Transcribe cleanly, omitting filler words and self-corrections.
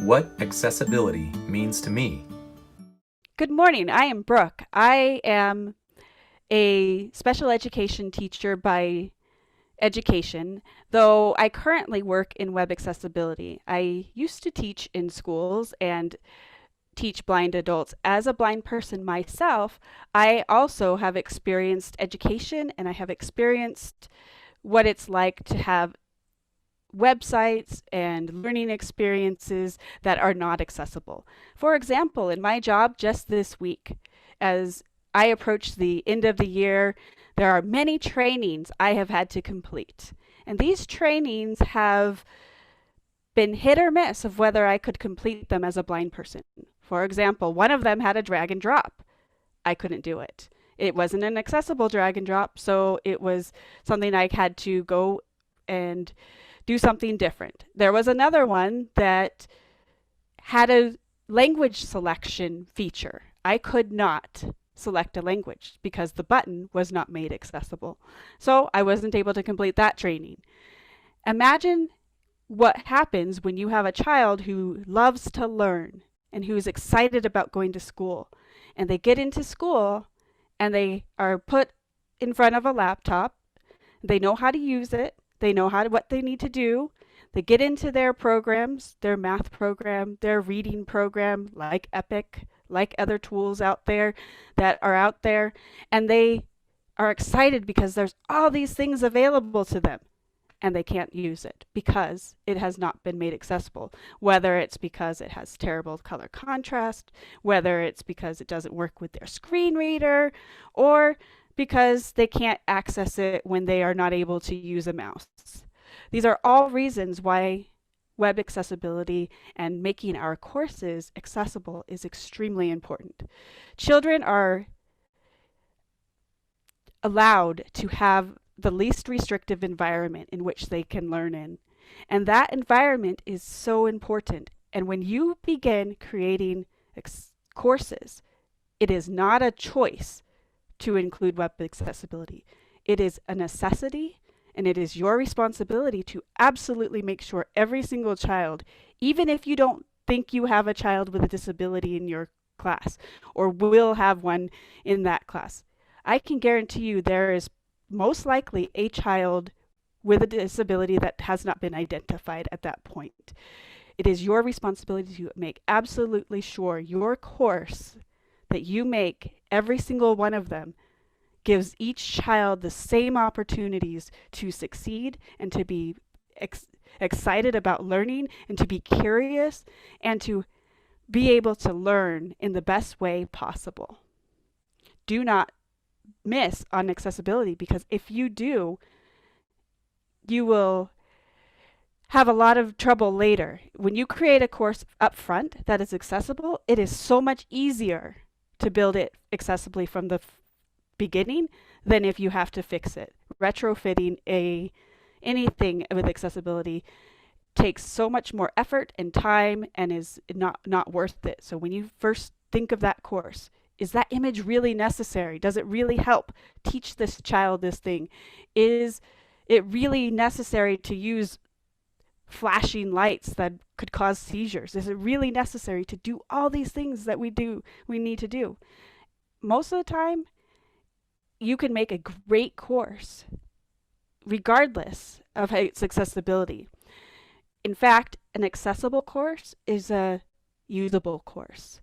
What accessibility means to me. Good morning. I am Brooke. I am a special education teacher by education, though I currently work in web accessibility. I used to teach in schools and teach blind adults. As a blind person myself, I also have experienced education and I have experienced what it's like to have websites and learning experiences that are not accessible. For example, in my job just this week, as I approach the end of the year, there are many trainings I have had to complete. And these trainings have been hit or miss of whether I could complete them as a blind person. For example, one of them had a drag and drop. I couldn't do it. It wasn't an accessible drag and drop, so it was something I had to go and do something different. There was another one that had a language selection feature. I could not select a language because the button was not made accessible. So I wasn't able to complete that training. Imagine what happens when you have a child who loves to learn and who is excited about going to school. And they get into school and they are put in front of a laptop. They know how to use it. They know what they need to do. They get into their programs, their math program, their reading program, like Epic, like other tools out there that are out there, and they are excited because there's all these things available to them, and they can't use it because it has not been made accessible. Whether it's because it has terrible color contrast, whether it's because it doesn't work with their screen reader, or because they can't access it when they are not able to use a mouse. These are all reasons why web accessibility and making our courses accessible is extremely important. Children are allowed to have the least restrictive environment in which they can learn in. And that environment is so important. And when you begin creating courses, it is not a choice to include web accessibility. It is a necessity, and it is your responsibility to absolutely make sure every single child, even if you don't think you have a child with a disability in your class or will have one in that class, I can guarantee you there is most likely a child with a disability that has not been identified at that point. It is your responsibility to make absolutely sure your course that you make, every single one of them, gives each child the same opportunities to succeed and to be excited about learning and to be curious and to be able to learn in the best way possible. Do not miss on accessibility, because if you do, you will have a lot of trouble later. When you create a course up front that is accessible, it is so much easier to build it accessibly from the beginning than if you have to fix it. Retrofitting anything with accessibility takes so much more effort and time and is not worth it. So when you first think of that course, is that image really necessary? Does it really help teach this child this thing? Is it really necessary to use flashing lights that could cause seizures? Is it really necessary to do all these things that we need to do? Most of the time, you can make a great course regardless of its accessibility. In fact, an accessible course is a usable course.